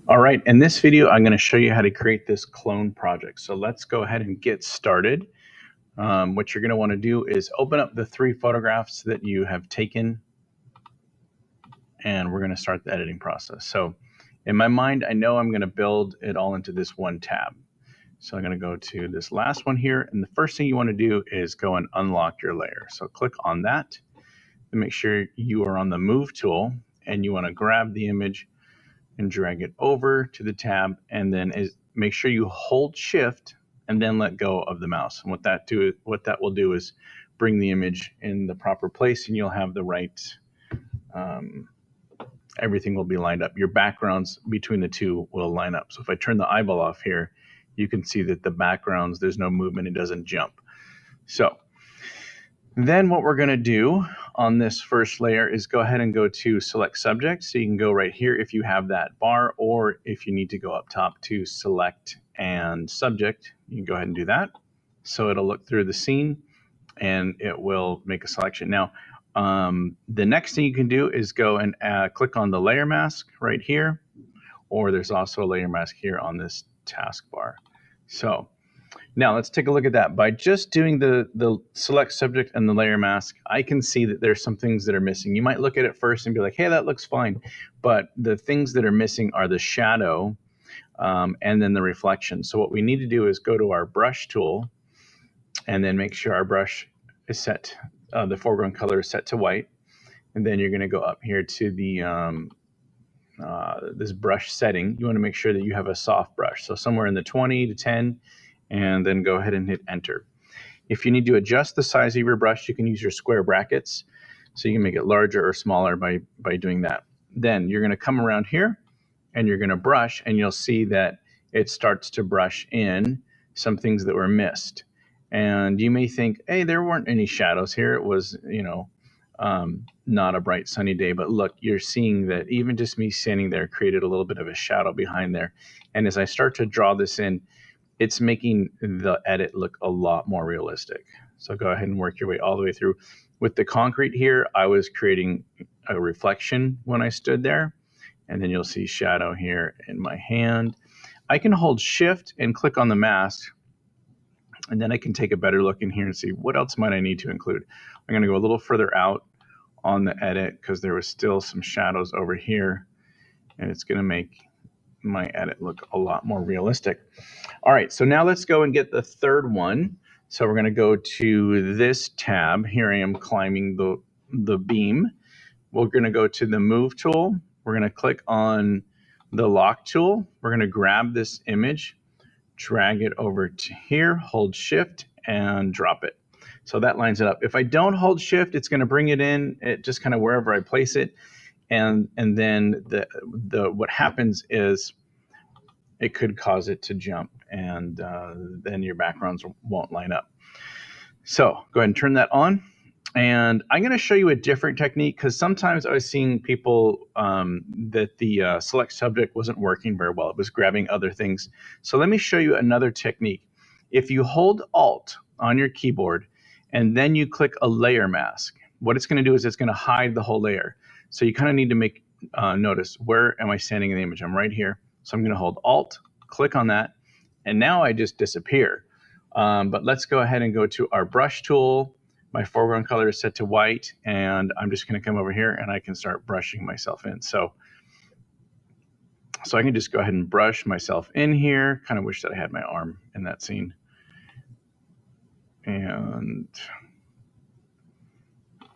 All right, in this video, I'm going to show you how to create this clone project. So let's go ahead and get started. What you're going to want to do is open up the 3 photographs that you have taken, and we're going to start the editing process. So in my mind, I know I'm going to build it all into this one tab. So I'm going to go to this last one here, and the first thing you want to do is go and unlock your layer. So click on that and make sure you are on the Move tool, and you want to grab the image and drag it over to the tab, and then make sure you hold shift and then let go of the mouse. And what that will do is bring the image in the proper place, and you'll have the right everything will be lined up. Your backgrounds between the two will line up. So if I turn the eyeball off here, you can see that the backgrounds, there's no movement, it doesn't jump. So then what we're going to do on this first layer is go ahead and go to select subject. So you can go right here if you have that bar, or if you need to go up top to select and subject, you can go ahead and do that. So it'll look through the scene and it will make a selection. Now, the next thing you can do is go and click on the layer mask right here, or there's also a layer mask here on this taskbar. So now let's take a look at that. By just doing the select subject and the layer mask, I can see that there's some things that are missing. You might look at it first and be like, hey, that looks fine. But the things that are missing are the shadow and then the reflection. So what we need to do is go to our brush tool and then make sure our brush is set, the foreground color is set to white. And then you're going to go up here to the this brush setting. You want to make sure that you have a soft brush. So somewhere in the 20 to 10, and then go ahead and hit enter. If you need to adjust the size of your brush, you can use your square brackets. So you can make it larger or smaller by doing that. Then you're going to come around here and you're going to brush, and you'll see that it starts to brush in some things that were missed. And you may think, hey, there weren't any shadows here. It was, not a bright sunny day. But look, you're seeing that even just me standing there created a little bit of a shadow behind there. And as I start to draw this in, it's making the edit look a lot more realistic. So go ahead and work your way all the way through. With the concrete here, I was creating a reflection when I stood there, and then you'll see shadow here in my hand. I can hold shift and click on the mask, and then I can take a better look in here and see what else might I need to include. I'm going to go a little further out on the edit because there was still some shadows over here, and it's going to make my edit look a lot more realistic. All right, so now let's go and get the third one. So we're going to go to this tab. Here I am climbing the beam. We're going to go to the Move tool. We're going to click on the Lock tool. We're going to grab this image, drag it over to here, hold Shift, and drop it. So that lines it up. If I don't hold Shift, it's going to bring it in just kind of wherever I place it. And then what happens is it could cause it to jump, and then your backgrounds won't line up. So go ahead and turn that on. And I'm going to show you a different technique because sometimes I was seeing people that the select subject wasn't working very well. It was grabbing other things. So let me show you another technique. If you hold Alt on your keyboard and then you click a layer mask, what it's going to do is it's going to hide the whole layer. So you kind of need to make notice, where am I standing in the image? I'm right here. So I'm going to hold Alt, click on that, and now I just disappear. But let's go ahead and go to our brush tool. My foreground color is set to white, and I'm just going to come over here and I can start brushing myself in. So I can just go ahead and brush myself in here. Kind of wish that I had my arm in that scene. And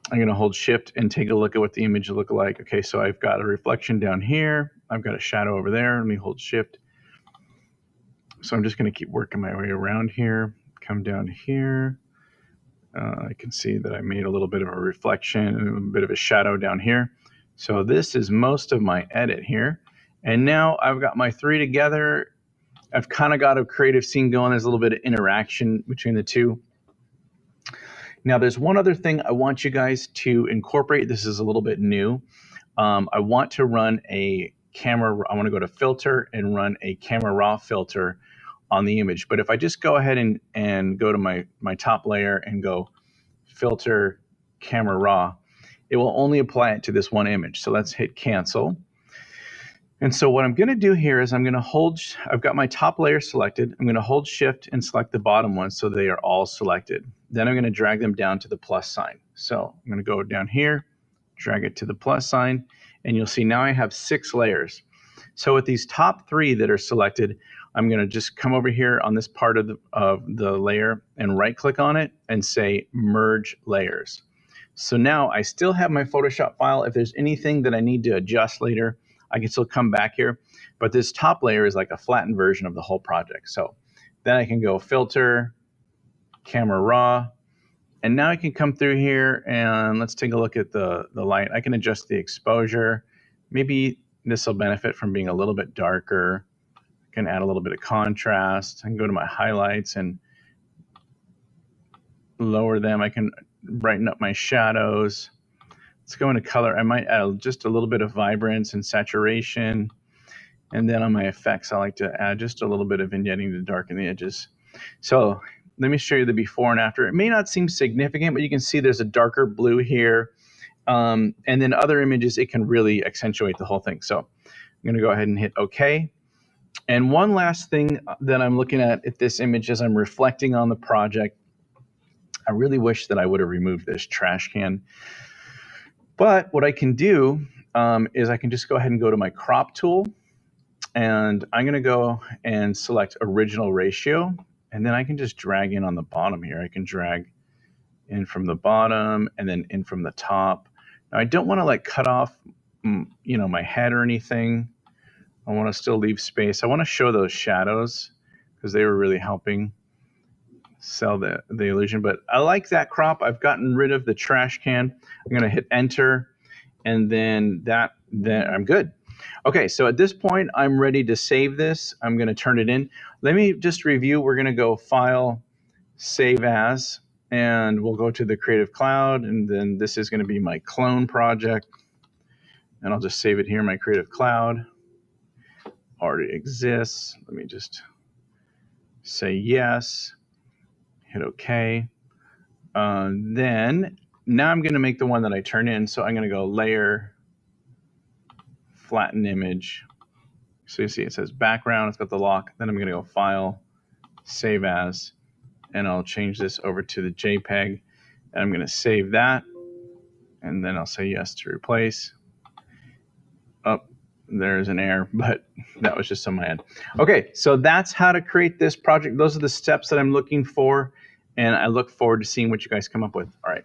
I'm going to hold Shift and take a look at what the image will look like. Okay, so I've got a reflection down here. I've got a shadow over there. Let me hold Shift. So I'm just going to keep working my way around here. Come down here. I can see that I made a little bit of a reflection and a bit of a shadow down here. So this is most of my edit here. And now I've got my 3 together. I've kind of got a creative scene going. There's a little bit of interaction between the two. Now there's one other thing I want you guys to incorporate. This is a little bit new. I want to run a camera. I want to go to filter and run a camera raw filter on the image. But if I just go ahead and go to my top layer and go filter camera raw, it will only apply it to this one image. So let's hit cancel. And so what I'm going to do here is I'm going to hold, I've got my top layer selected. I'm going to hold shift and select the bottom one so they are all selected. Then I'm going to drag them down to the plus sign. So I'm going to go down here, drag it to the plus sign, and you'll see now I have 6 layers. So with these top 3 that are selected, I'm going to just come over here on this part of the layer and right click on it and say merge layers. So now I still have my Photoshop file. If there's anything that I need to adjust later, I can still come back here, but this top layer is like a flattened version of the whole project. So then I can go filter, camera raw, and now I can come through here and let's take a look at the light. I can adjust the exposure. Maybe this will benefit from being a little bit darker. I can add a little bit of contrast. I can go to my highlights and lower them. I can brighten up my shadows. Let's go into color. I might add just a little bit of vibrance and saturation. And then on my effects, I like to add just a little bit of vignetting to darken the edges. So let me show you the before and after. It may not seem significant, but you can see there's a darker blue here. And then other images, it can really accentuate the whole thing. So I'm going to go ahead and hit OK. And one last thing that I'm looking at this image as I'm reflecting on the project, I really wish that I would have removed this trash can. But what I can do is I can just go ahead and go to my crop tool, and I'm going to go and select original ratio, and then I can just drag in on the bottom here. I can drag in from the bottom and then in from the top. Now I don't want to like cut off, my head or anything. I want to still leave space. I want to show those shadows because they were really helping sell the illusion. But I like that crop. I've gotten rid of the trash can. I'm going to hit enter, and then I'm good. Okay, so at this point, I'm ready to save this. I'm going to turn it in. Let me just review. We're going to go File, Save As, and we'll go to the Creative Cloud, and then this is going to be my clone project, and I'll just save it here in my Creative Cloud. Already exists. Let me just say yes, hit OK. Then now I'm going to make the one that I turn in, so I'm going to go Layer, Flatten Image. So you see it says background, it's got the lock. Then I'm going to go File, Save As, and I'll change this over to the JPEG. And I'm going to save that, and then I'll say yes to replace. Oh, there's an error, but that was just on my end. Okay, so that's how to create this project. Those are the steps that I'm looking for, and I look forward to seeing what you guys come up with. All right.